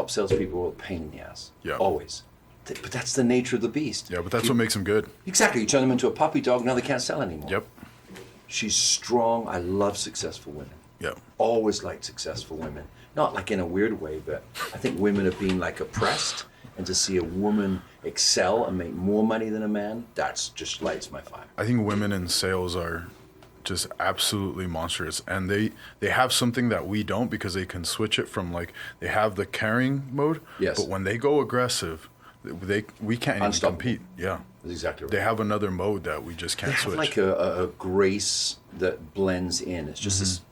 top salespeople are a pain in the ass. Yeah. Always. But that's the nature of the beast. Yeah, but that's what makes them good. Exactly. You turn them into a puppy dog, now they can't sell anymore. Yep. She's strong. I love successful women. Yeah. Always liked successful women. Not like in a weird way, but I think women have been like oppressed, and to see a woman excel and make more money than a man, that's just lights my fire. I think women in sales are just absolutely monstrous, and they have something that we don't, because they can switch it from, like, they have the caring mode. Yes. But when they go aggressive, we can't even compete. Yeah. That's exactly right. They have another mode that we just can't switch. They have like a grace that blends in. It's just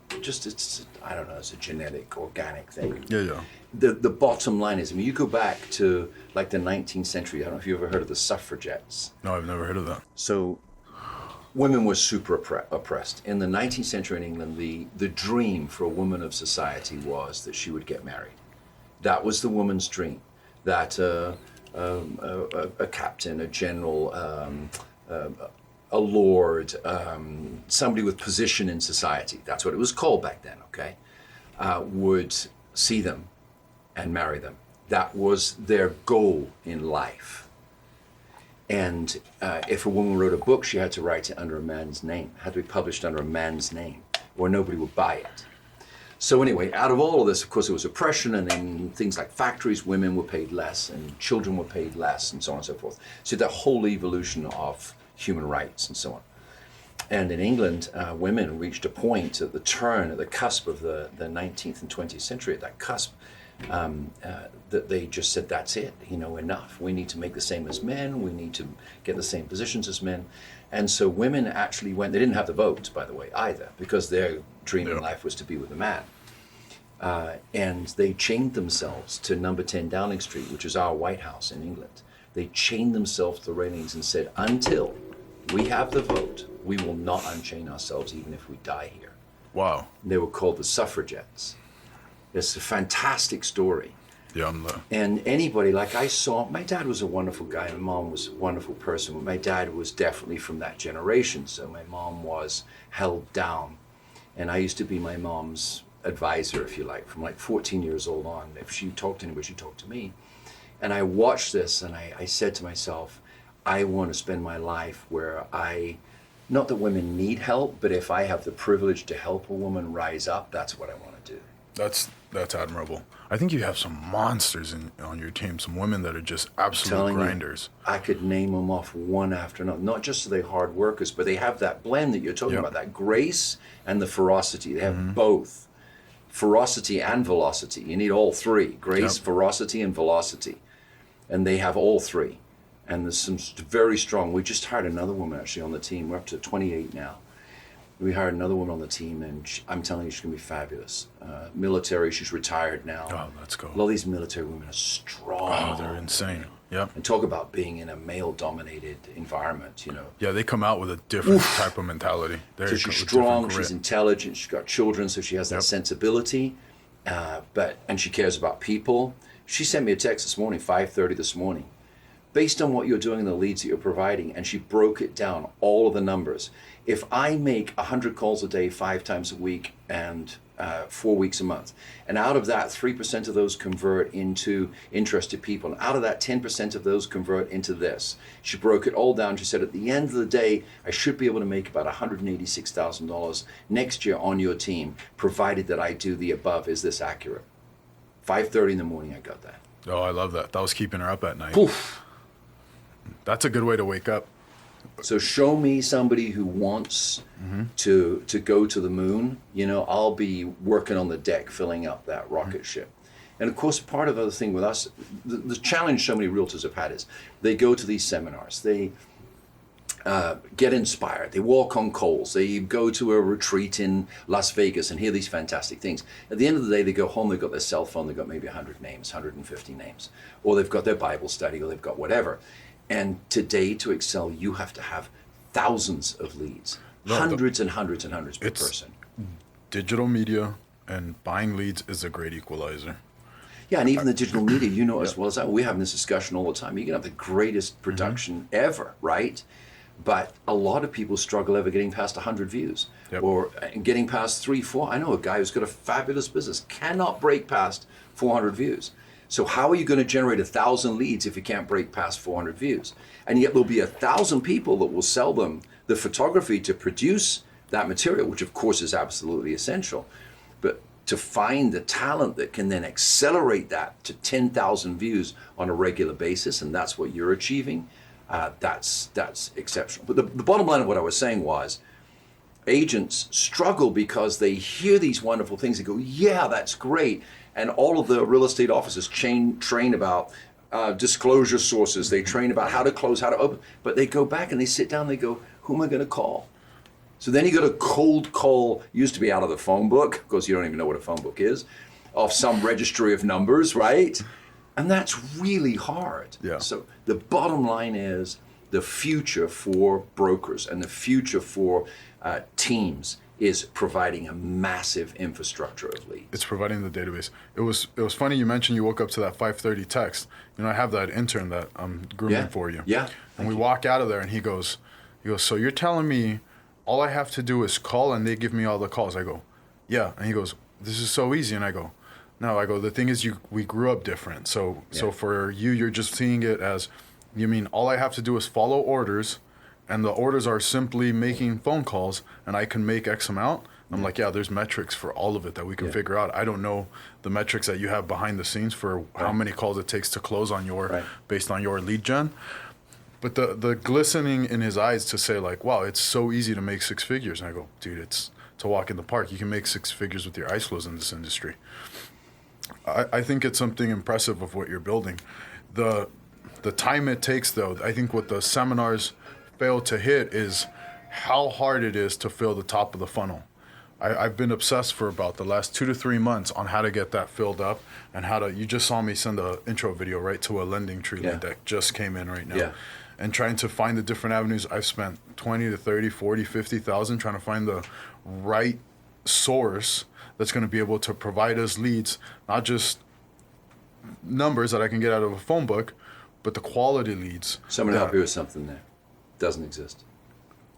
it's I don't know, it's a genetic, organic thing. Yeah. The bottom line is, I mean, you go back to like the 19th century. I don't know if you ever heard of the suffragettes. No, I've never heard of that. So women were super oppressed. In the 19th century in England, the dream for a woman of society was that she would get married. That was the woman's dream. That a captain, a general, a lord, somebody with position in society, that's what it was called back then, okay, would see them and marry them. That was their goal in life. And if a woman wrote a book, she had to write it under a man's name, had to be published under a man's name, or nobody would buy it. So anyway, out of all of this, of course, there was oppression, and in things like factories, women were paid less and children were paid less, and so on and so forth. So that whole evolution of human rights and so on. And in England, women reached a point at the cusp of the 19th and 20th century, at that cusp, that they just said, that's it, enough. We need to make the same as men. We need to get the same positions as men. And so women actually went, they didn't have the vote, by the way, either, because their dream in life was to be with a man. And they chained themselves to number 10 Downing Street, which is our White House in England. They chained themselves to the railings and said, until we have the vote, we will not unchain ourselves even if we die here. Wow. They were called the suffragettes. It's a fantastic story. Yeah, And anybody, like I saw, my dad was a wonderful guy, my mom was a wonderful person, but my dad was definitely from that generation, so my mom was held down. And I used to be my mom's advisor, if you like, from like 14 years old on. If she talked to anybody, she talked to me. And I watched this and I said to myself, I want to spend my life where not that women need help, but if I have the privilege to help a woman rise up, that's what I want to do. That's admirable. I think you have some monsters on your team, some women that are just absolute grinders. I could name them off one after another. Not just are they hard workers, but they have that blend that you're talking about, that grace and the ferocity. They have both, ferocity and velocity. You need all three, grace, ferocity, and velocity. And they have all three. And there's some very strong, we just hired another woman actually on the team. We're up to 28 now. We hired another woman on the team, and I'm telling you, she's going to be fabulous. Military, she's retired now. Oh, let's go. A lot of these military women are strong. Oh, they're insane. Yeah. And talk about being in a male-dominated environment, Yeah, they come out with a different type of mentality. So she's strong, she's intelligent, she's got children, so she has that sensibility, and she cares about people. She sent me a text this morning, 5:30 this morning, based on what you're doing and the leads that you're providing, and she broke it down, all of the numbers. If I make 100 calls a day, 5 times a week, and 4 weeks a month, and out of that, 3% of those convert into interested people, and out of that, 10% of those convert into this. She broke it all down. She said, at the end of the day, I should be able to make about $186,000 next year on your team, provided that I do the above. Is this accurate? 5:30 in the morning, I got that. Oh, I love that. That was keeping her up at night. Poof. That's a good way to wake up. So show me somebody who wants to go to the moon. I'll be working on the deck, filling up that rocket ship. And of course, part of the thing with us, the challenge so many realtors have had is they go to these seminars, they get inspired, they walk on coals, they go to a retreat in Las Vegas and hear these fantastic things. At the end of the day, they go home, they've got their cell phone, they've got maybe 100 names, 150 names, or they've got their Bible study, or they've got whatever. And today, to excel, you have to have thousands of leads, hundreds and hundreds and hundreds per person. Digital media and buying leads is a great equalizer. Yeah, and even the digital media, as well as I, we're having this discussion all the time. You can have the greatest production ever, right? But a lot of people struggle ever getting past 100 views or getting past 3, 4. I know a guy who's got a fabulous business, cannot break past 400 views. So how are you going to generate 1,000 leads if you can't break past 400 views? And yet there'll be 1,000 people that will sell them the photography to produce that material, which of course is absolutely essential. But to find the talent that can then accelerate that to 10,000 views on a regular basis, and that's what you're achieving, that's exceptional. But the bottom line of what I was saying was, agents struggle because they hear these wonderful things and go, yeah, that's great. And all of the real estate officers train about disclosure sources. They train about how to close, how to open. But they go back and they sit down and they go, who am I going to call? So then you got a cold call, used to be out of the phone book, because you don't even know what a phone book is, off some registry of numbers, right? And that's really hard. Yeah. So the bottom line is the future for brokers and the future for teams is providing a massive infrastructure of leads. It's providing the database. It was funny you mentioned you woke up to that 5:30 text. You know, I have that intern that I'm grooming for you. Yeah. And we walk out of there and he goes, so you're telling me all I have to do is call and they give me all the calls? I go, yeah. And he goes, this is so easy. And I go, no. I go, the thing is we grew up different. So for you, you're just seeing it as, you mean all I have to do is follow orders, and the orders are simply making phone calls, and I can make X amount? I'm like, yeah, there's metrics for all of it that we can figure out. I don't know the metrics that you have behind the scenes for how many calls it takes to close on your, based on your lead gen. But the glistening in his eyes to say like, wow, it's so easy to make six figures. And I go, dude, it's a walk in the park. You can make six figures with your eyes closed in this industry. I think it's something impressive of what you're building. The time it takes, though, I think what the seminars fail to hit is how hard it is to fill the top of the funnel. I've been obsessed for about the last 2 to 3 months on how to get that filled up and how to, you just saw me send an intro video right to a lending tree lead that just came in right now. And trying to find the different avenues. I've spent 20 to 30, 40, 50,000 trying to find the right source that's going to be able to provide us leads, not just numbers that I can get out of a phone book, but the quality leads. So I'm going to help you with something there. Doesn't exist.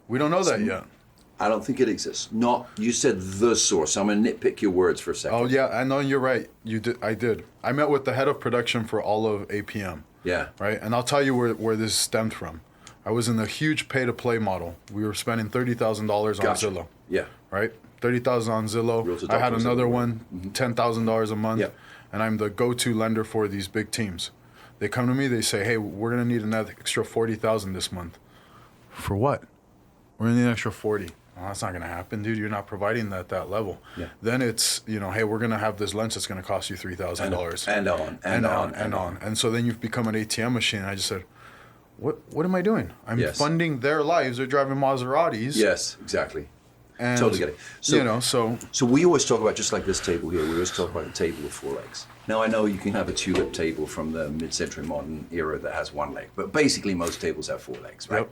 We don't know that yet. I don't think it exists. You said the source. I'm going to nitpick your words for a second. Oh yeah, I know you're right. You did. I did. I met with the head of production for all of APM. Yeah. Right, and I'll tell you where this stemmed from. I was in a huge pay-to-play model. We were spending $30,000 on Zillow. Yeah. Right, $30,000 on Zillow. I had another one, $10,000 a month, and I'm the go-to lender for these big teams. They come to me. They say, "Hey, we're gonna need another extra $40,000 this month." For what? We're gonna need an extra 40. Well, that's not going to happen, dude. You're not providing that at that level. Then it's, hey, we're going to have this lens that's going to cost you $3,000. And on. And so then you've become an ATM machine. And I just said, what am I doing? I'm funding their lives. They're driving Maseratis. Yes, exactly. And, totally get it. So we always talk about, just like this table here, we always talk about a table with 4 legs. Now, I know you can have a tulip table from the mid-century modern era that has 1 leg, but basically most tables have 4 legs, right?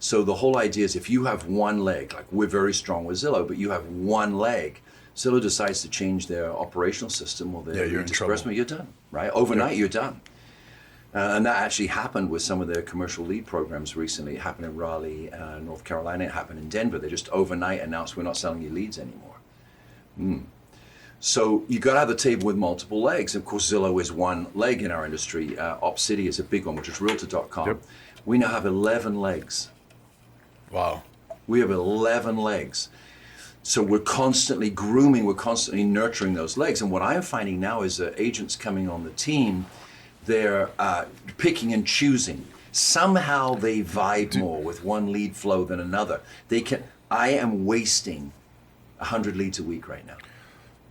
So the whole idea is if you have 1 leg, like we're very strong with Zillow, but you have 1 leg, Zillow decides to change their operational system or their disbursement, you're done, right? Overnight, you're done. And that actually happened with some of their commercial lead programs recently. It happened in Raleigh, North Carolina. It happened in Denver. They just overnight announced we're not selling you leads anymore. So you got to have the table with multiple legs. Of course, Zillow is 1 leg in our industry. OpCity is a big one, which is Realtor.com. We now have 11 legs. Wow. We have 11 legs. So we're constantly grooming, we're constantly nurturing those legs. And what I'm finding now is that agents coming on the team, they're picking and choosing. Somehow they vibe more with one lead flow than another. I am wasting 100 leads a week right now.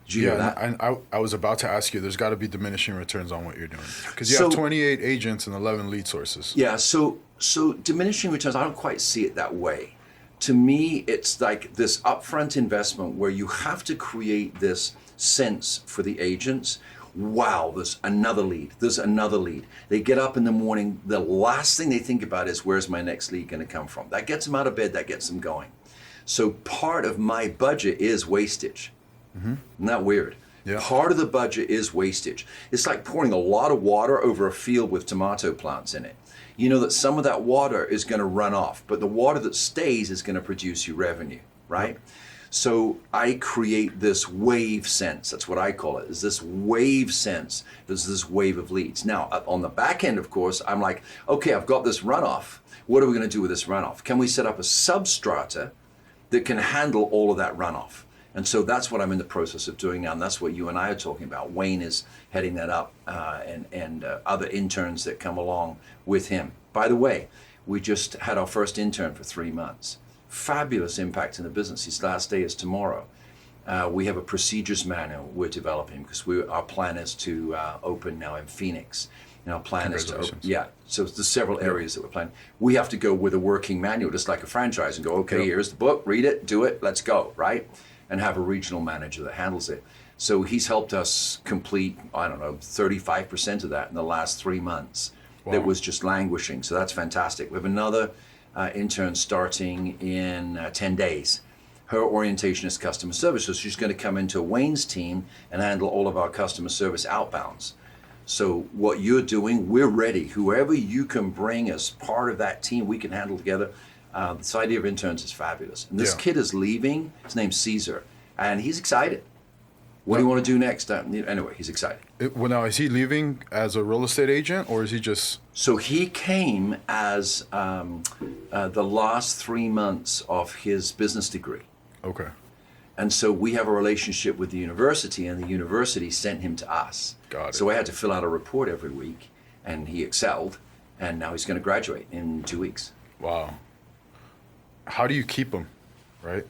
Did you hear that? And I was about to ask you, there's got to be diminishing returns on what you're doing. Because you have 28 agents and 11 lead sources. Yeah, so diminishing returns, I don't quite see it that way. To me, it's like this upfront investment where you have to create this sense for the agents. Wow, there's another lead. There's another lead. They get up in the morning, the last thing they think about is, where's my next lead going to come from? That gets them out of bed, that gets them going. So part of my budget is wastage. Isn't that weird? Yeah. Part of the budget is wastage. It's like pouring a lot of water over a field with tomato plants in it. You know that some of that water is going to run off, but the water that stays is going to produce you revenue, right? So I create this wave sense. That's what I call it. Is this wave sense? There's this wave of leads. Now, on the back end, of course, I'm like, okay, I've got this runoff. What are we going to do with this runoff? Can we set up a substrata that can handle all of that runoff? And so that's what I'm in the process of doing now. And that's what you and I are talking about. Wayne is heading that up, and other interns that come along with him. By the way, we just had our first intern for 3 months. Fabulous impact in the business. His last day is tomorrow. We have a procedures manual we're developing because our plan is to open now in Phoenix. And our plan is to open, so there's several areas that we're planning. We have to go with a working manual, just like a franchise, and go, okay, here's the book, read it, do it, let's go, right? And have a regional manager that handles it. So he's helped us complete, 35% of that in the last 3 months. Wow. That was just languishing. So that's fantastic. We have another intern starting in 10 days. Her orientation is customer service. So she's going to come into Wayne's team and handle all of our customer service outbounds. So what you're doing, we're ready. Whoever you can bring as part of that team, we can handle together. This idea of interns is fabulous. And this kid is leaving. His name's Caesar. And he's excited. What do you want to do next? Anyway, he's excited. Well, now, is he leaving as a real estate agent, or is he just... So he came as the last 3 months of his business degree. Okay. And so we have a relationship with the university, and the university sent him to us. Got it. So I had to fill out a report every week, and he excelled, and now he's going to graduate in 2 weeks. Wow. How do you keep him, right?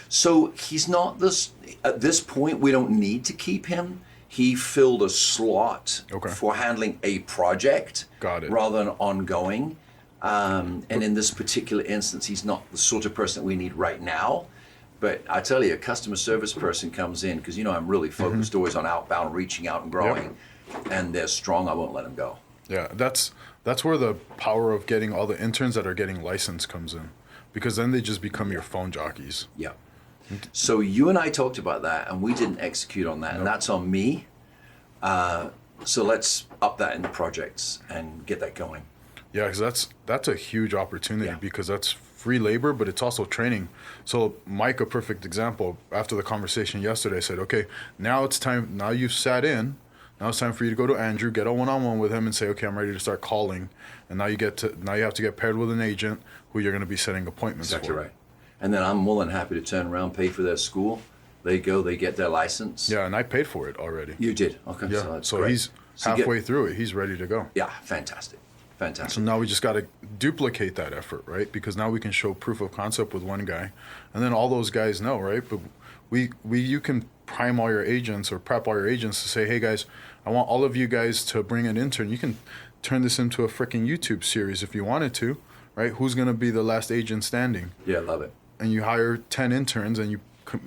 So he's not this, at this point, we don't need to keep him. He filled a slot for handling a project. Got it. Rather than ongoing. And in this particular instance, he's not the sort of person that we need right now. But I tell you, a customer service person comes in, because I'm really focused always on outbound, reaching out and growing. And they're strong, I won't let them go. Yeah, that's where the power of getting all the interns that are getting licensed comes in. Because then they just become your phone jockeys. Yeah. So you and I talked about that, and we didn't execute on that, and that's on me. So let's up that in the projects and get that going. Yeah, because that's a huge opportunity because that's free labor, but it's also training. So Mike, a perfect example, after the conversation yesterday, said, okay, now it's time, now you've sat in, now it's time for you to go to Andrew, get a one-on-one with him and say, okay, I'm ready to start calling. And now you have to get paired with an agent who you're going to be setting appointments Exactly for. Right. And then I'm more than happy to turn around, pay for their school. They go, they get their license. Yeah, and I paid for it already. You did? Okay. Yeah, so he's halfway through it. He's ready to go. Yeah, fantastic. Fantastic. So now we just got to duplicate that effort, right? Because now we can show proof of concept with one guy. And then all those guys know, right? But you can prime all your agents or prep all your agents to say, hey, guys, I want all of you guys to bring an intern. You can turn this into a freaking YouTube series if you wanted to, right? Who's going to be the last agent standing? Yeah, love it. And you hire 10 interns and you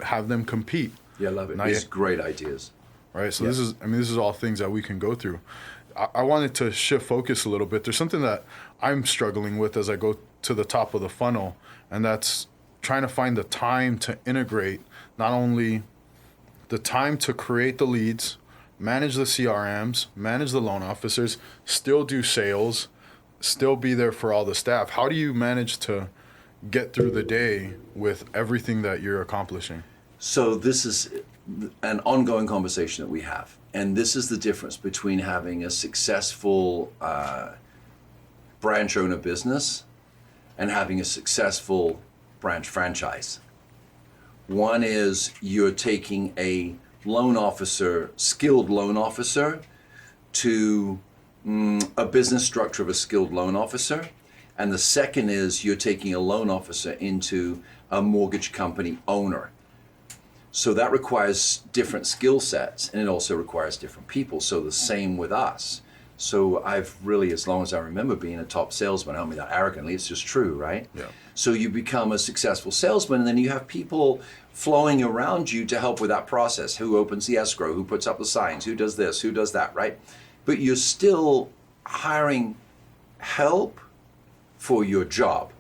have them compete. Yeah, love it. These great ideas. Right, so this is all things that we can go through. I wanted to shift focus a little bit. There's something that I'm struggling with as I go to the top of the funnel, and that's trying to find the time to integrate not only the time to create the leads, manage the CRMs, manage the loan officers, still do sales, still be there for all the staff. How do you manage to get through the day with everything that you're accomplishing? So this is an ongoing conversation that we have. And this is the difference between having a successful branch owner business and having a successful branch franchise. One is you're taking a loan officer, skilled loan officer, to a business structure of a skilled loan officer. And the second is you're taking a loan officer into a mortgage company owner. So that requires different skill sets, and it also requires different people. So the same with us. So I've really, as long as I remember, being a top salesman. I don't mean that arrogantly, it's just true, right? Yeah. So you become a successful salesman, and then you have people flowing around you to help with that process. Who opens the escrow, who puts up the signs, who does this, who does that, right? But you're still hiring help for your job.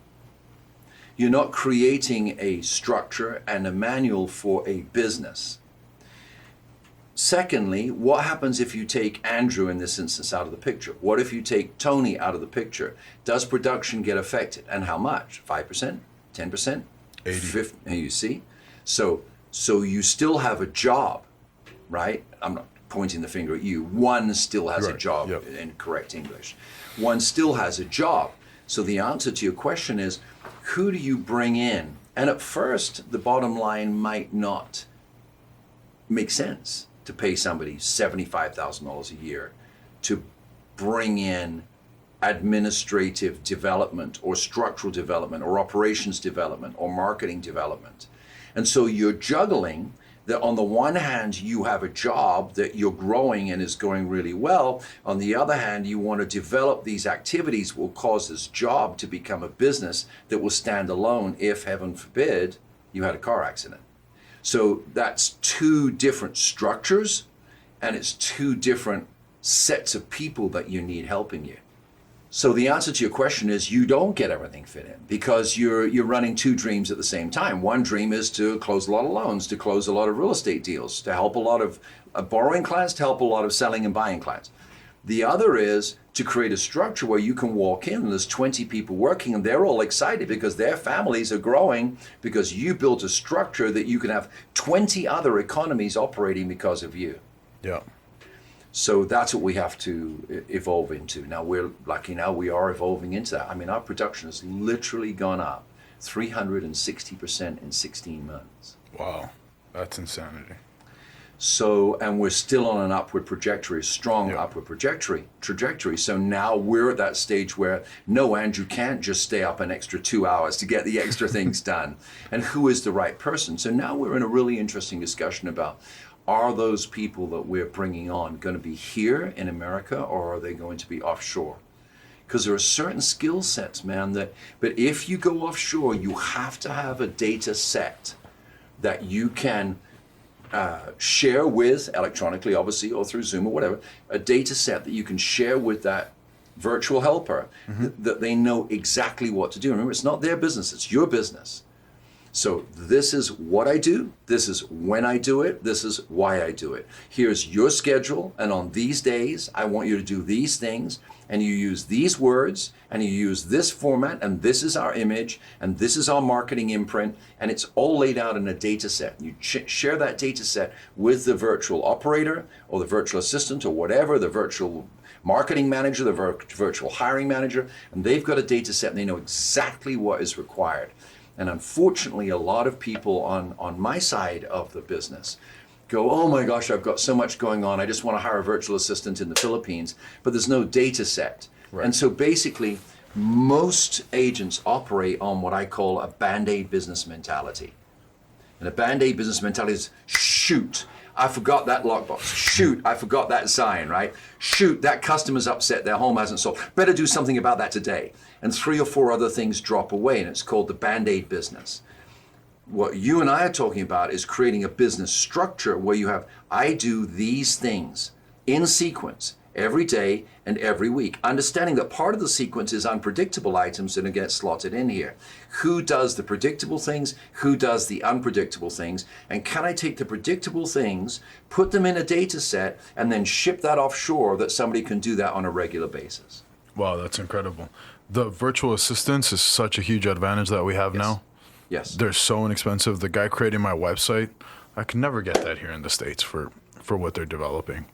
You're not creating a structure and a manual for a business. Secondly, what happens if you take Andrew in this instance out of the picture? What if you take Tony out of the picture? Does production get affected? And how much? 5%? 10%? 80%. 50%? You see? So you still have a job, right? I'm not pointing the finger at you. One still has a Right. job, Yep. in correct English. One still has a job. So the answer to your question is, who do you bring in? And at first, the bottom line might not make sense to pay somebody $75,000 a year to bring in administrative development or structural development or operations development or marketing development. And so you're juggling that. On the one hand, you have a job that you're growing and is going really well. On the other hand, you want to develop these activities will cause this job to become a business that will stand alone if, heaven forbid, you had a car accident. So that's two different structures, and it's two different sets of people that you need helping you. So the answer to your question is you don't get everything fit in because you're running two dreams at the same time. One dream is to close a lot of loans, to close a lot of real estate deals, to help a lot of borrowing clients, to help a lot of selling and buying clients. The other is to create a structure where you can walk in and there's 20 people working and they're all excited because their families are growing because you built a structure that you can have 20 other economies operating because of you. Yeah. So that's what we have to evolve into. Now we're lucky now we are evolving into that. I mean, our production has literally gone up 360% in 16 months. Wow. That's insanity. So, and we're still on an upward trajectory, strong upward trajectory. So now we're at that stage where, no, Andrew can't just stay up an extra 2 hours to get the extra things done. And who is the right person? So now we're in a really interesting discussion about, are those people that we're bringing on going to be here in America or are they going to be offshore? Because there are certain skill sets, man, but if you go offshore, you have to have a data set that you can share with electronically, obviously, or through Zoom or whatever, a data set that you can share with that virtual helper, that they know exactly what to do. Remember, it's not their business, it's your business. So this is what I do, this is when I do it, this is why I do it. Here's your schedule, and on these days, I want you to do these things, and you use these words, and you use this format, and this is our image, and this is our marketing imprint, and it's all laid out in a data set. You share that data set with the virtual operator, or the virtual assistant, or whatever, the virtual marketing manager, the virtual hiring manager, and they've got a data set, and they know exactly what is required. And unfortunately, a lot of people on my side of the business go, oh my gosh, I've got so much going on. I just want to hire a virtual assistant in the Philippines, but there's no data set. Right. And so basically, most agents operate on what I call a Band-Aid business mentality. And a Band-Aid business mentality is, shoot, I forgot that lockbox. Shoot, I forgot that sign, right? Shoot, that customer's upset, their home hasn't sold. Better do something about that today. And 3 or 4 other things drop away, and it's called the Band-Aid business. What you and I are talking about is creating a business structure where you have, I do these things in sequence every day and every week, understanding that part of the sequence is unpredictable items that get slotted in here. Who does the predictable things? Who does the unpredictable things? And can I take the predictable things, put them in a data set, and then ship that offshore that somebody can do that on a regular basis? Wow, that's incredible. The virtual assistants is such a huge advantage that we have now. Yes. They're so inexpensive. The guy creating my website, I can never get that here in the States for what they're developing.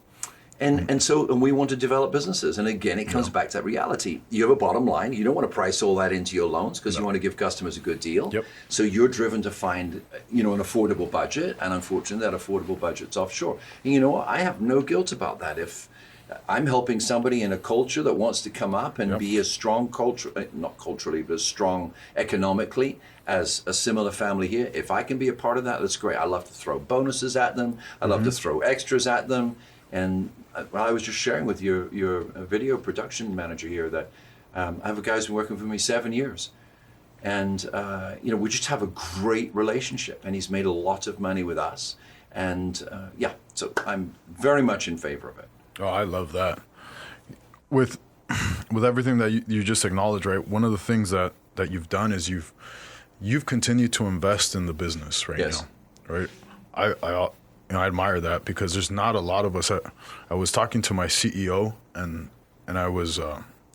And so we want to develop businesses. And again, it comes back to that reality. You have a bottom line. You don't want to price all that into your loans because you want to give customers a good deal. Yep. So you're driven to find, an affordable budget. And unfortunately, that affordable budget's offshore. And you know what? I have no guilt about that. If I'm helping somebody in a culture that wants to come up and be as strong not culturally, but as strong economically as a similar family here, if I can be a part of that, that's great. I love to throw bonuses at them. I love to throw extras at them. And I was just sharing with your video production manager here that I have a guy who's been working for me 7 years. And, we just have a great relationship. And he's made a lot of money with us. And, so I'm very much in favor of it. Oh, I love that. With everything that you just acknowledged, right? One of the things that you've done is you've continued to invest in the business right now, right? I admire that because there's not a lot of us. I was talking to my CEO and I was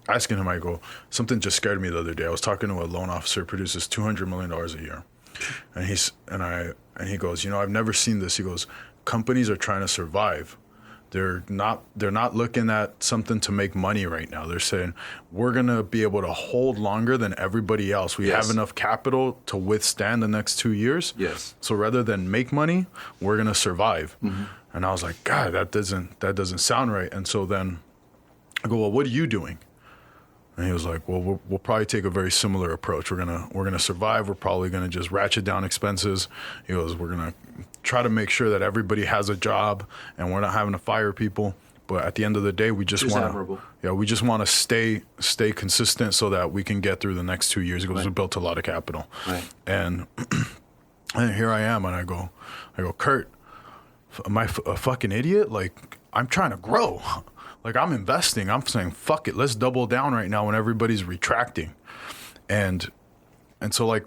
asking him, I go, something just scared me the other day. I was talking to a loan officer who produces $200 million a year. And he goes, I've never seen this. He goes, companies are trying to survive. They're not looking at something to make money right now. They're saying we're gonna be able to hold longer than everybody else. We have enough capital to withstand the next 2 years. Yes. So rather than make money, we're gonna survive. Mm-hmm. And I was like, God, that doesn't sound right. And so then I go, well, what are you doing? And he was like, well, we'll probably take a very similar approach. We're gonna survive. We're probably gonna just ratchet down expenses. He goes, we're gonna try to make sure that everybody has a job and we're not having to fire people. But at the end of the day, we just want to stay consistent so that we can get through the next 2 years. He goes, we built a lot of capital, and here I am, and I go, Kurt, am I a fucking idiot? Like, I'm trying to grow. Like, I'm investing. I'm saying, fuck it, let's double down right now when everybody's retracting. And so, like,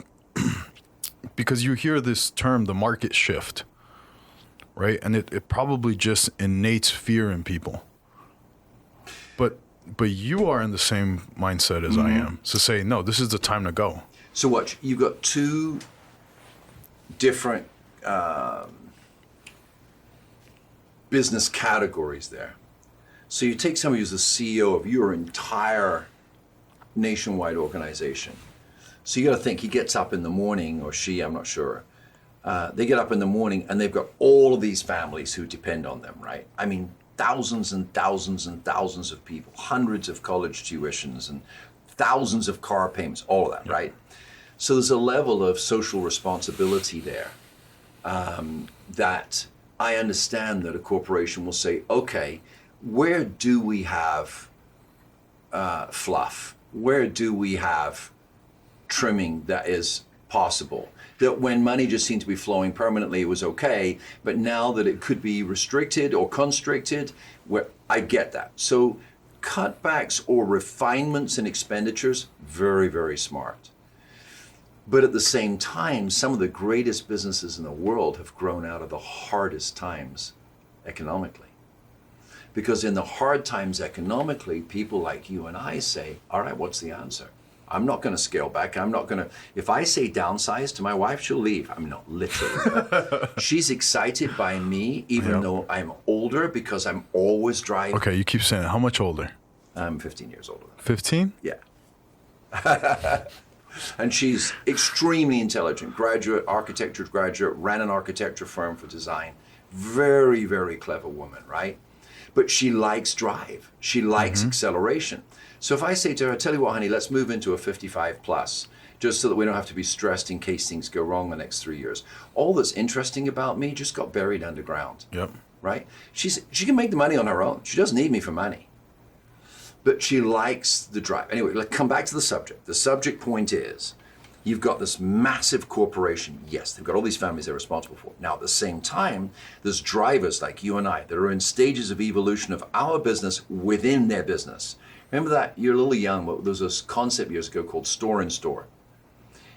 because you hear this term, the market shift, right? And it probably just innates fear in people. But you are in the same mindset as I am. To say, no, this is the time to go. So watch, you've got two different business categories there. So you take somebody who's the CEO of your entire nationwide organization. So you got to think, he gets up in the morning, or she, I'm not sure. They get up in the morning and they've got all of these families who depend on them, right? I mean, thousands and thousands and thousands of people, hundreds of college tuitions and thousands of car payments, all of that, right? So there's a level of social responsibility there that I understand that a corporation will say, okay, where do we have fluff? Where do we have trimming that is possible? That when money just seemed to be flowing permanently, it was okay, but now that it could be restricted or constricted, I get that. So cutbacks or refinements in expenditures, very, very smart. But at the same time, some of the greatest businesses in the world have grown out of the hardest times economically. Because in the hard times economically, people like you and I say, all right, what's the answer? I'm not going to scale back. I'm not going to, if I say downsize to my wife, she'll leave. I mean, not literally. But she's excited by me, even though I'm older, because I'm always driving. Okay, you keep saying it. How much older? I'm 15 years older. 15? Yeah. And she's extremely intelligent, architecture graduate, ran an architecture firm for design. Very, very clever woman, right? But she likes drive. She likes acceleration. So if I say to her, tell you what, honey, let's move into a 55 plus, just so that we don't have to be stressed in case things go wrong the next 3 years. All that's interesting about me just got buried underground. Yep. Right? She can make the money on her own. She doesn't need me for money. But she likes the drive. Anyway, let's come back to the subject. The subject point is, you've got this massive corporation. Yes, they've got all these families they're responsible for. Now, at the same time, there's drivers like you and I that are in stages of evolution of our business within their business. Remember that? You're a little young, but there was this concept years ago called store in store.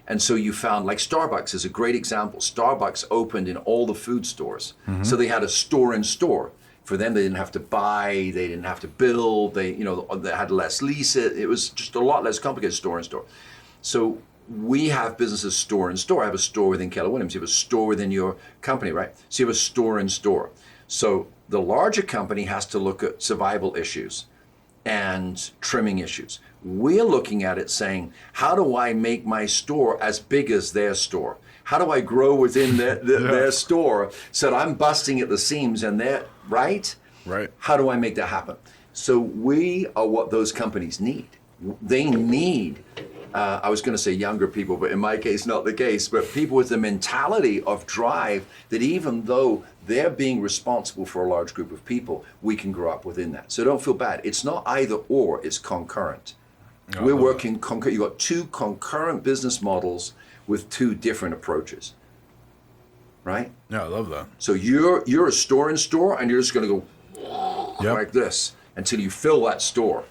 And so you found, like Starbucks is a great example. Starbucks opened in all the food stores. So they had a store in store. For them, they didn't have to buy, they didn't have to build, they had less lease. It was just a lot less complicated, store in store. So we have businesses store in store. I have a store within Keller Williams. You have a store within your company, right? So you have a store in store. So the larger company has to look at survival issues and trimming issues. We're looking at it saying, how do I make my store as big as their store? How do I grow within their store so that I'm busting at the seams and they're, right? Right. How do I make that happen? So we are what those companies need. They need, I was going to say younger people, but in my case, not the case, but people with the mentality of drive that even though they're being responsible for a large group of people, we can grow up within that. So don't feel bad. It's not either or, it's concurrent. We're working concurrent. You've got two concurrent business models with two different approaches, right? Yeah, I love that. So you're a store in store, and you're just going to go like this until you fill that store.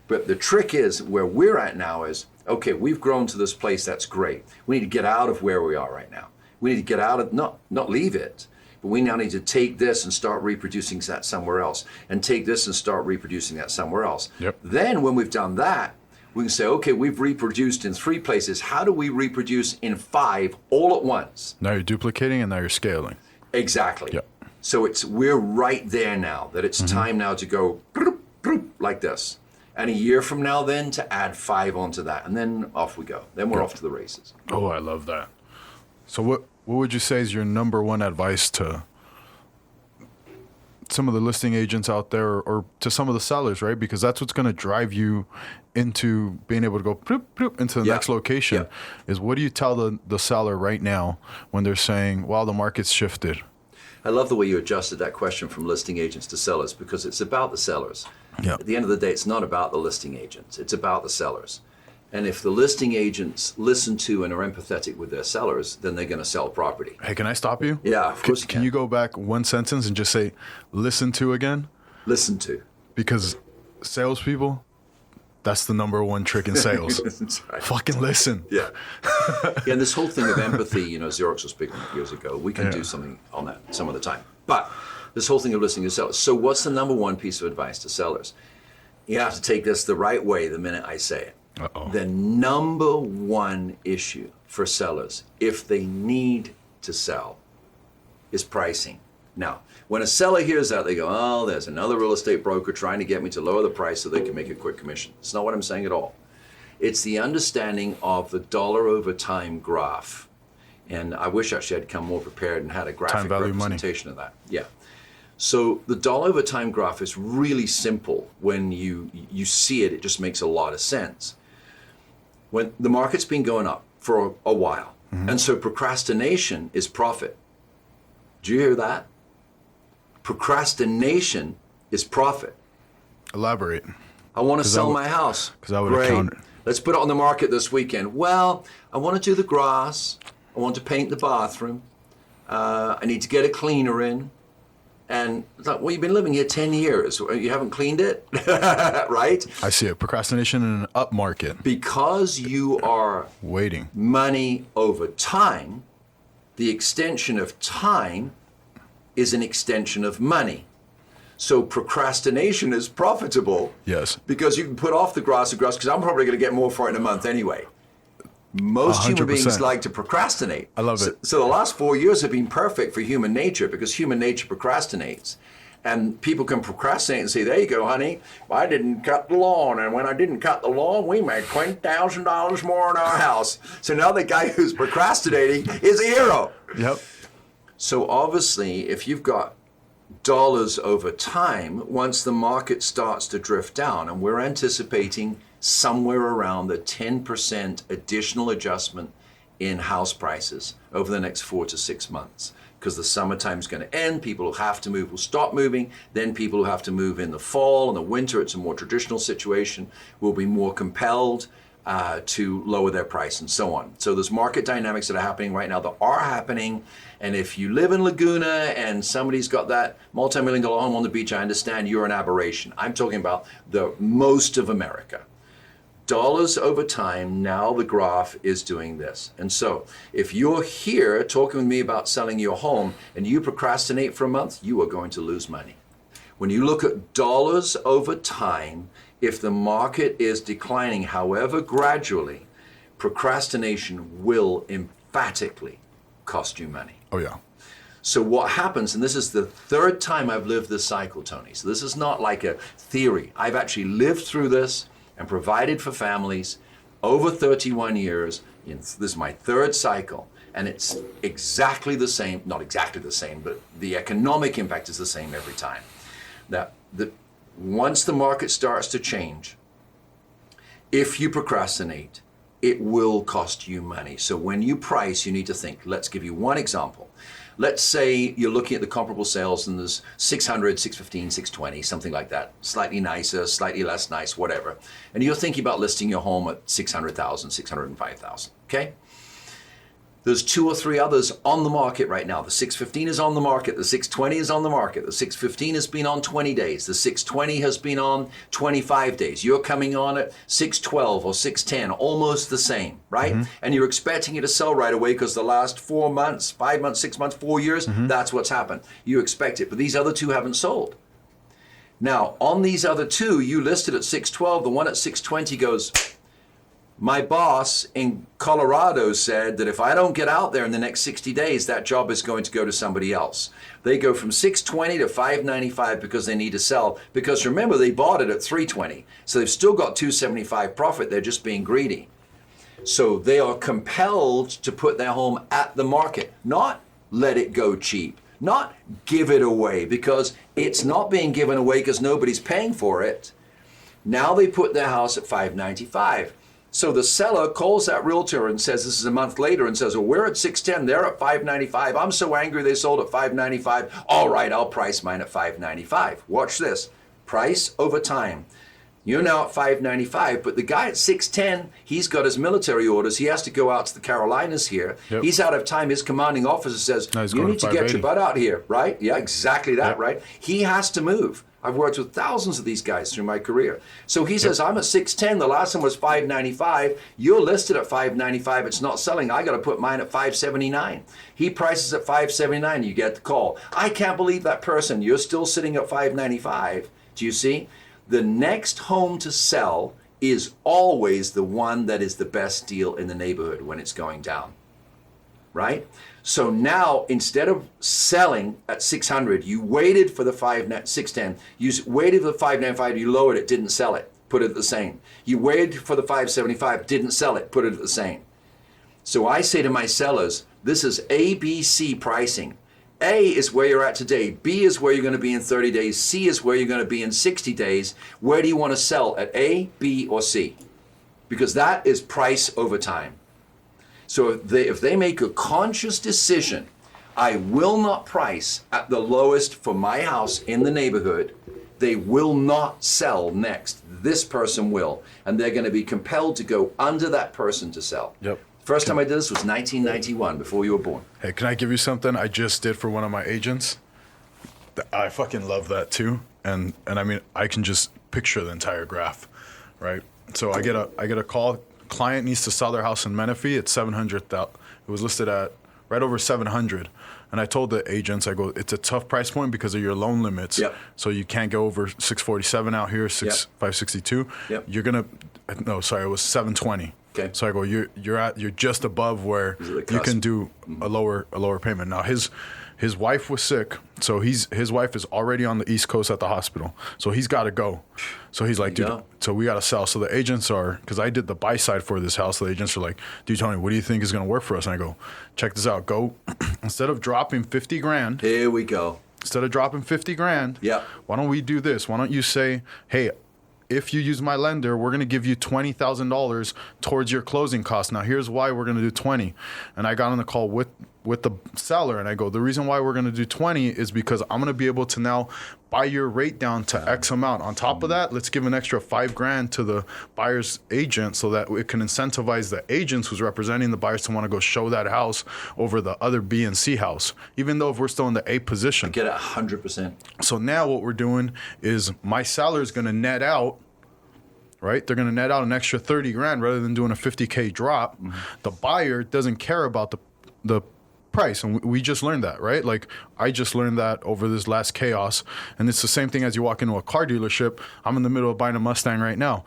But the trick is, where we're at now is, okay, we've grown to this place, that's great. We need to get out of where we are right now. We need to get out of, not leave it, but we now need to take this and start reproducing that somewhere else, and take this and start reproducing that somewhere else. Yep. Then when we've done that, We can say, okay, we've reproduced in 3 places. How do we reproduce in 5 all at once? Now you're duplicating and now you're scaling. Exactly. Yep. So we're right there now, that it's time now to go bloop, bloop, like this. And a year from now then to add 5 onto that. And then off we go. Then we're off to the races. Oh, I love that. So what would you say is your number one advice to some of the listing agents out there, or to some of the sellers, right? Because that's what's going to drive you into being able to go bloop, bloop, into the next location. Is what do you tell the seller right now when they're saying, wow, the market's shifted? I love the way you adjusted that question from listing agents to sellers, because it's about the sellers. Yeah. At the end of the day, it's not about the listing agents. It's about the sellers. And if the listing agents listen to and are empathetic with their sellers, then they're going to sell property. Hey, can I stop you? Yeah, of course you Can you go back one sentence and just say, listen to again? Listen to. Because salespeople, that's the number one trick in sales. That's right. Fucking listen. Yeah. And this whole thing of empathy, Xerox was speaking years ago. We can do something on that some other time. But this whole thing of listening to sellers. So what's the number one piece of advice to sellers? You have to take this the right way the minute I say it. Uh-oh. The number one issue for sellers, if they need to sell, is pricing. Now, when a seller hears that, they go, oh, there's another real estate broker trying to get me to lower the price so they can make a quick commission. It's not what I'm saying at all. It's the understanding of the dollar over time graph. And I wish actually I'd come more prepared and had a graphic representation of that. Yeah. So the dollar over time graph is really simple. When you see it, it just makes a lot of sense. When the market's been going up for a while, and so procrastination is profit. Do you hear that? Procrastination is profit. Elaborate. I want to sell my house. Because I would have counted. Let's put it on the market this weekend. Well, I want to do the grass. I want to paint the bathroom. I need to get a cleaner in. And it's like, well, you've been living here 10 years. You haven't cleaned it, right? I see it. Procrastination in an up market. Because you are Waiting. money over time, the extension of time is an extension of money. So procrastination is profitable. Yes. Because you can put off the grass because I'm probably going to get more for it in a month anyway. Most human 100%. beings like to procrastinate. I love it. So the last 4 years have been perfect for human nature because human nature procrastinates. And people can procrastinate and say, there you go, honey, I didn't cut the lawn. And when I didn't cut the lawn, we made $20,000 more in our house. So now the guy who's procrastinating is a hero. Yep. So obviously, if you've got dollars over time, once the market starts to drift down, and we're anticipating somewhere around the 10% additional adjustment in house prices over the next 4 to 6 months, because the summertime's going to end, people who have to move will stop moving, then people who have to move in the fall and the winter, it's a more traditional situation, will be more compelled to lower their price and so on. So there's market dynamics that are happening right now that are happening. And if you live in Laguna and somebody's got that multi-million-dollar home on the beach, I understand you're an aberration. I'm talking about the most of America. Dollars over time, now the graph is doing this. And so if you're here talking with me about selling your home and you procrastinate for a month, you are going to lose money. When you look at dollars over time, if the market is declining, however gradually, procrastination will emphatically cost you money. Oh, yeah. So what happens, and this is the third time I've lived this cycle, Tony, so this is not like a theory. I've actually lived through this and provided for families over 31 years. This is my third cycle, and it's exactly the same, not exactly the same, but the economic impact is the same every time. That once the market starts to change, if you procrastinate, it will cost you money. So when you price, you need to think. Let's give you one example. Let's say you're looking at the comparable sales and there's 600, 615, 620, something like that. Slightly nicer, slightly less nice, whatever. And you're thinking about listing your home at 600,000, 605,000, okay? There's 2 or 3 others on the market right now. The 615 is on the market. The 620 is on the market. The 615 has been on 20 days. The 620 has been on 25 days. You're coming on at 612 or 610, almost the same, right? Mm-hmm. And you're expecting it to sell right away because the last 4 months, 5 months, 6 months, 4 years, that's what's happened. You expect it, but these other 2 haven't sold. Now, on these other 2, you listed at 612, the one at 620 goes, My boss in Colorado said that if I don't get out there in the next 60 days, that job is going to go to somebody else. They go from 620 to 595 because they need to sell. Because remember, they bought it at 320. So they've still got 275 profit. They're just being greedy. So they are compelled to put their home at the market, not let it go cheap, not give it away, because it's not being given away because nobody's paying for it. Now they put their house at 595. So the seller calls that realtor and says, this is a month later, and says, well, we're at 610, they're at 595. I'm so angry they sold at 595. All right, I'll price mine at 595. Watch this. Price over time. You're now at 595, but the guy at 610, he's got his military orders. He has to go out to the Carolinas here. Yep. He's out of time. His commanding officer says, you need to get your butt out here, right? Yeah, exactly that, yep. Right? He has to move. I've worked with thousands of these guys through my career. So he says, I'm at 610. The last one was 595. You're listed at 595. It's not selling. I got to put mine at 579. He prices at 579. You get the call. I can't believe that person. You're still sitting at 595. Do you see? The next home to sell is always the one that is the best deal in the neighborhood when it's going down, right? So now, instead of selling at 600, you waited for the 610, you waited for the 595, you lowered it, didn't sell it, put it at the same. You waited for the 575, didn't sell it, put it at the same. So I say to my sellers, this is ABC pricing. A is where you're at today. B is where you're going to be in 30 days. C is where you're going to be in 60 days. Where do you want to sell, at A, B, or C? Because that is price over time. So if they make a conscious decision, I will not price at the lowest for my house in the neighborhood, they will not sell next. This person will. And they're going to be compelled to go under that person to sell. Yep. First time I did this was 1991, before you were born. Hey, can I give you something I just did for one of my agents? I fucking love that too. And I mean, I can just picture the entire graph, right? So I get a call. Client needs to sell their house in Menifee at 700,000. It was listed at right over 700. And I told the agents, I go, it's a tough price point because of your loan limits. Yep. So you can't go over 647 out here, 562. Yep. You're gonna, no, sorry, it was 720. Okay. So I go, you're just above where you can do a lower payment. Now his wife was sick, so his wife is already on the East Coast at the hospital, so he's got to go. So he's like, dude, so we got to sell. So the agents are, because I did the buy side for this house, the agents are like, dude, Tony, what do you think is going to work for us? And I go, check this out. Go, instead of dropping 50 grand. Here we go. Instead of dropping 50 grand. Yeah. Why don't we do this? Why don't you say, hey, if you use my lender, we're going to give you $20,000 towards your closing costs. Now, here's why we're going to do 20. And I got on the call with the seller, and I go, the reason why we're going to do 20 is because I'm going to be able to now buy your rate down to X amount. On top of that, let's give an extra $5,000 to the buyer's agent so that it can incentivize the agents who's representing the buyers to want to go show that house over the other B and C house, even though if we're still in the A position. I get it 100%. So now what we're doing is my seller is going to net out, right? They're going to net out an extra 30 grand rather than doing a 50K drop. Mm-hmm. The buyer doesn't care about the price, and we just learned that, right? Like, I just learned that over this last chaos, and it's the same thing as you walk into a car dealership. I'm in the middle of buying a Mustang right now.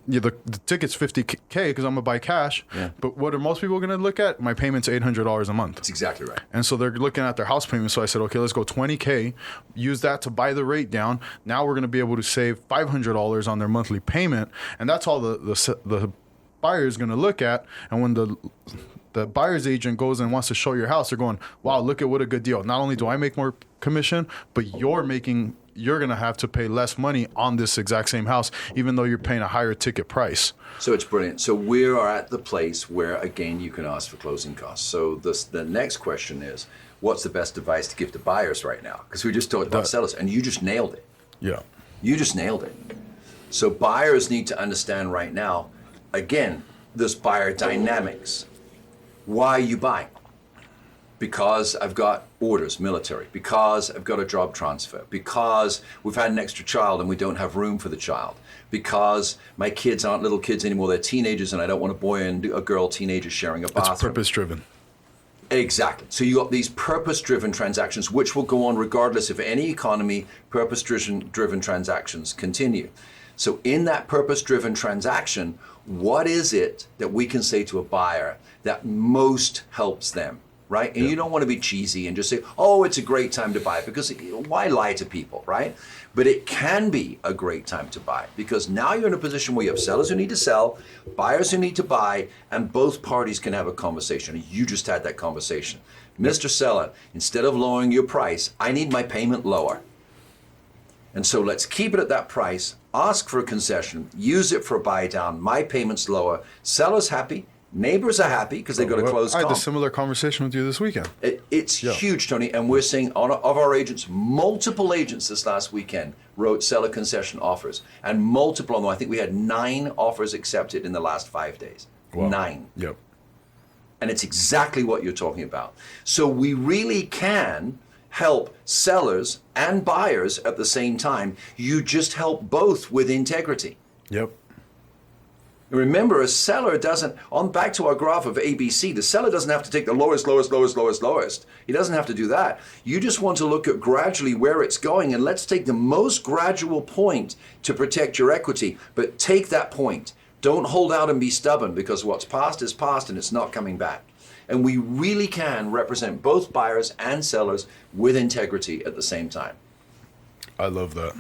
Yeah, the ticket's 50K because I'm gonna buy cash. Yeah. But what are most people gonna look at? My payment's $800 a month. That's exactly right. And so they're looking at their house payment. So I said, okay, let's go 20K. Use that to buy the rate down. Now we're gonna be able to save $500 on their monthly payment, and that's all the buyer is gonna look at. And when the buyer's agent goes and wants to show your house, they're going, wow, look at what a good deal. Not only do I make more commission, but you're going to have to pay less money on this exact same house, even though you're paying a higher ticket price. So it's brilliant. So we are at the place where, again, you can ask for closing costs. So the next question is, what's the best advice to give to buyers right now? Because we just talked about sellers, and you just nailed it. Yeah. You just nailed it. So buyers need to understand right now, again, this buyer dynamics. Why are you buying? Because I've got orders, military. Because I've got a job transfer. Because we've had an extra child and we don't have room for the child. Because my kids aren't little kids anymore, they're teenagers, and I don't want a boy and a girl teenagers sharing a bathroom. It's purpose-driven. Exactly. So you got these purpose-driven transactions, which will go on regardless of any economy. Purpose-driven transactions continue. So in that purpose-driven transaction, what is it that we can say to a buyer that most helps them, right? And you don't want to be cheesy and just say, oh, it's a great time to buy, because why lie to people, right? But it can be a great time to buy, because now you're in a position where you have sellers who need to sell, buyers who need to buy, and both parties can have a conversation. You just had that conversation. Mr. Seller, instead of lowering your price, I need my payment lower. And so let's keep it at that price, ask for a concession, use it for a buy down, my payment's lower, seller's happy, neighbors are happy because they got a closed I had comp. a similar conversation with you this weekend. It's huge, Tony, and we're seeing of our agents, multiple agents this last weekend wrote seller concession offers, and multiple of them. I think we had 9 offers accepted in the last 5 days. Wow. 9. Yep. And it's exactly what you're talking about. So we really can help sellers and buyers at the same time. You just help both with integrity. Yep. Remember, a seller doesn't, on back to our graph of ABC, the seller doesn't have to take the lowest. He doesn't have to do that. You just want to look at gradually where it's going, and let's take the most gradual point to protect your equity, but take that point. Don't hold out and be stubborn, because what's past is past and it's not coming back. And we really can represent both buyers and sellers with integrity at the same time. I love that.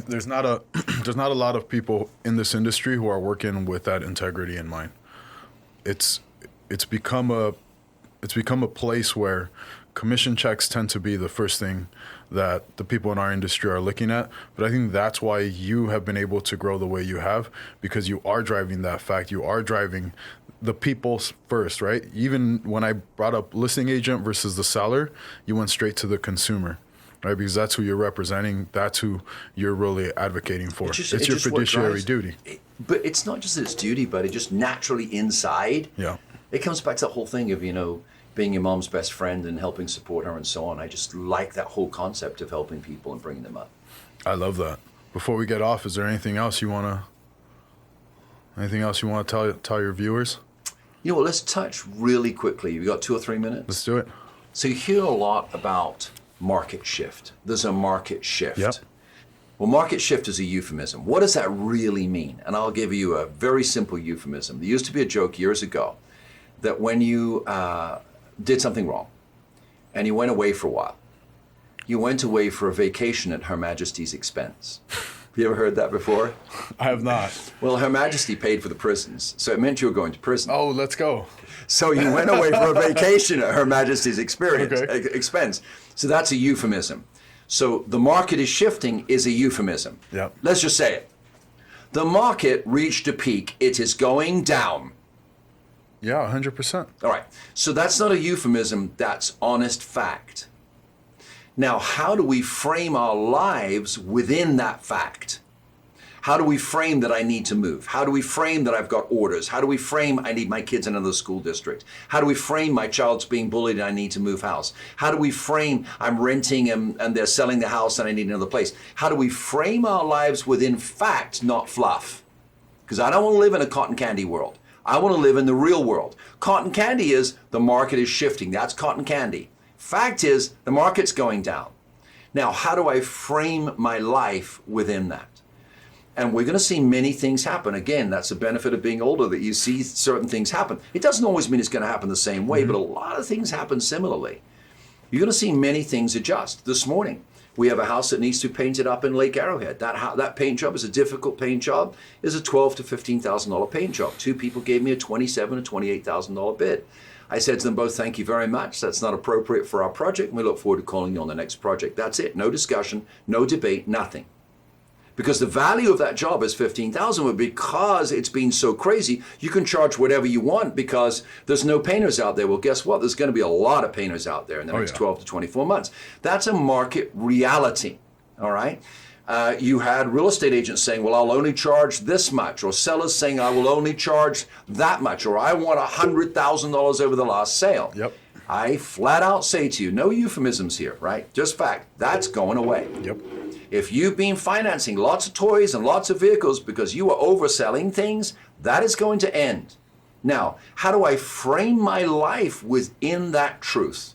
There's not a lot of people in this industry who are working with that integrity in mind. It's become a place where commission checks tend to be the first thing that the people in our industry are looking at. But I think that's why you have been able to grow the way you have, because you are driving that fact. You are driving the people first, right? Even when I brought up listing agent versus the seller, you went straight to the consumer, right? Because that's who you're representing. That's who you're really advocating for. It's your fiduciary duty. But it's not just that it's duty, but it just naturally inside. Yeah. It comes back to that whole thing of, being your mom's best friend and helping support her and so on. I just like that whole concept of helping people and bringing them up. I love that. Before we get off, is there anything else you want to tell your viewers? You know what, let's touch really quickly. You got 2 or 3 minutes? Let's do it. So you hear a lot about market shift. There's a market shift. Yep. Well, market shift is a euphemism. What does that really mean? And I'll give you a very simple euphemism. There used to be a joke years ago that when you did something wrong and you went away for a while, you went away for a vacation at Her Majesty's expense. Have you ever heard that before? I have not. Well, Her Majesty paid for the prisons, so it meant you were going to prison. Oh, let's go. So you went away for a vacation at Her Majesty's expense. So that's a euphemism. So the market is shifting is a euphemism. Yep. Let's just say it. The market reached a peak. It is going down. Yeah, 100%. All right. So that's not a euphemism. That's honest fact. Now, how do we frame our lives within that fact? How do we frame that I need to move? How do we frame that I've got orders? How do we frame I need my kids in another school district? How do we frame my child's being bullied and I need to move house? How do we frame I'm renting and they're selling the house and I need another place? How do we frame our lives within fact, not fluff? Because I don't want to live in a cotton candy world. I want to live in the real world. Cotton candy is the market is shifting. That's cotton candy. Fact is the market's going down. Now, how do I frame my life within that? And we're going to see many things happen. Again, that's the benefit of being older, that you see certain things happen. It doesn't always mean it's going to happen the same way, but a lot of things happen similarly. You're going to see many things adjust. This morning, we have a house that needs to be painted up in Lake Arrowhead. That paint job is a difficult paint job. It's a $12,000 to $15,000 paint job. 2 people gave me a $27,000 to $28,000 bid. I said to them both, thank you very much. That's not appropriate for our project. And we look forward to calling you on the next project. That's it. No discussion, no debate, nothing. Because the value of that job is $15,000, but because it's been so crazy, you can charge whatever you want because there's no painters out there. Well, guess what? There's going to be a lot of painters out there in the next 12 to 24 months. That's a market reality, all right? You had real estate agents saying, well, I'll only charge this much, or sellers saying, I will only charge that much, or I want $100,000 over the last sale. Yep. I flat out say to you, no euphemisms here, right? Just fact, that's going away. Yep. If you've been financing lots of toys and lots of vehicles because you are overselling things, that is going to end. Now, how do I frame my life within that truth?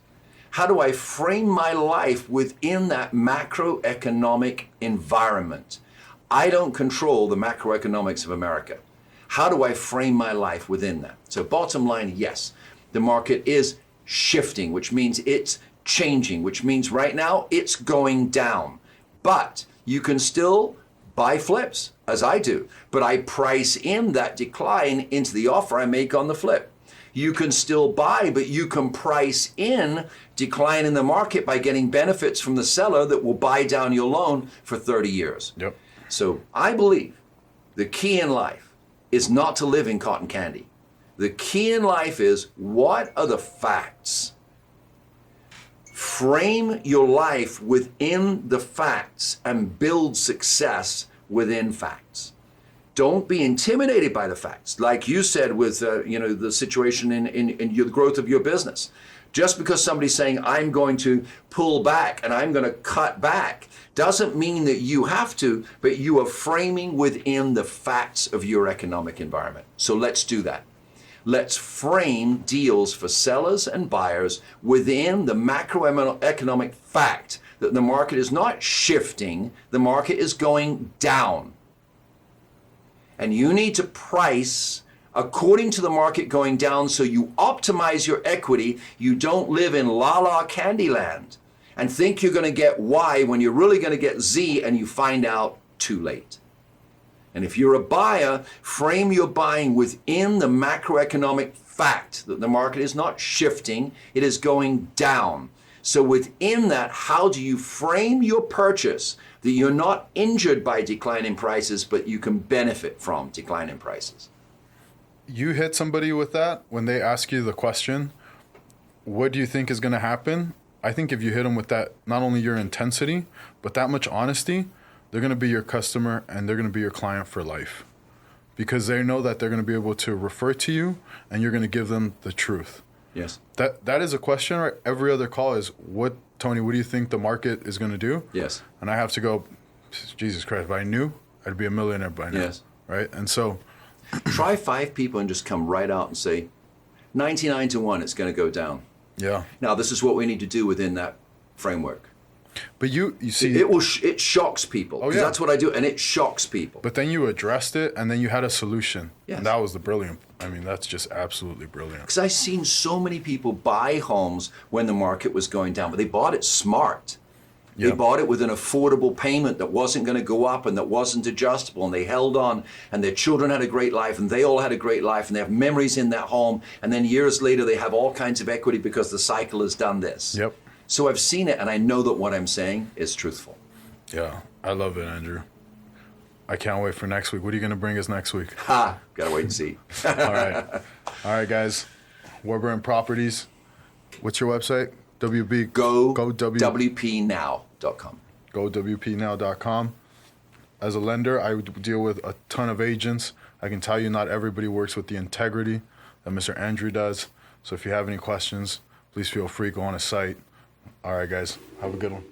How do I frame my life within that macroeconomic environment? I don't control the macroeconomics of America. How do I frame my life within that? So bottom line, yes, the market is shifting, which means it's changing, which means right now it's going down. But you can still buy flips, as I do, but I price in that decline into the offer I make on the flip. You can still buy, but you can price in decline in the market by getting benefits from the seller that will buy down your loan for 30 years. Yep. So I believe the key in life is not to live in cotton candy. The key in life is, what are the facts? Frame your life within the facts and build success within facts. Don't be intimidated by the facts. Like you said with the situation in your growth of your business. Just because somebody's saying, I'm going to pull back and I'm going to cut back, doesn't mean that you have to, but you are framing within the facts of your economic environment. So let's do that. Let's frame deals for sellers and buyers within the macroeconomic fact that the market is not shifting, the market is going down. And you need to price according to the market going down so you optimize your equity. You don't live in la-la candy land and think you're going to get Y when you're really going to get Z, and you find out too late. And if you're a buyer, frame your buying within the macroeconomic fact that the market is not shifting, it is going down. So within that, how do you frame your purchase that you're not injured by decline in prices, but you can benefit from decline in prices? You hit somebody with that when they ask you the question, what do you think is going to happen? I think if you hit them with that, not only your intensity, but that much honesty, they're going to be your customer and they're going to be your client for life, because they know that they're going to be able to refer to you and you're going to give them the truth. Yes. That is a question, right? Every other call is, Tony, what do you think the market is going to do? Yes. And I have to go, Jesus Christ, if I knew, I'd be a millionaire by now. Yes. Right? And so try 5 people and just come right out and say, 99 to 1, it's going to go down. yeah. Now, this is what we need to do within that framework. But you see, It shocks people. Oh, 'Cause yeah. that's what I do, and it shocks people. but then you addressed it and then you had a solution. Yes. And that was the brilliant. I mean, that's just absolutely brilliant. Because I've seen so many people buy homes when the market was going down, but they bought it smart. They Yeah. bought it with an affordable payment that wasn't going to go up and that wasn't adjustable, and they held on, and their children had a great life, and they all had a great life, and they have memories in that home, and then years later they have all kinds of equity because the cycle has done this. Yep. So I've seen it, and I know that what I'm saying is truthful. Yeah. I love it, Andrew. I can't wait for next week. What are you going to bring us next week? Ha! Gotta wait and see. All right. All right, guys. Warburton Properties. What's your website? WB. GoWPNow.com. GoWPNow.com. As a lender, I would deal with a ton of agents. I can tell you not everybody works with the integrity that Mr. Andrew does. So if you have any questions, please feel free, go on his site. All right, guys. Have a good one.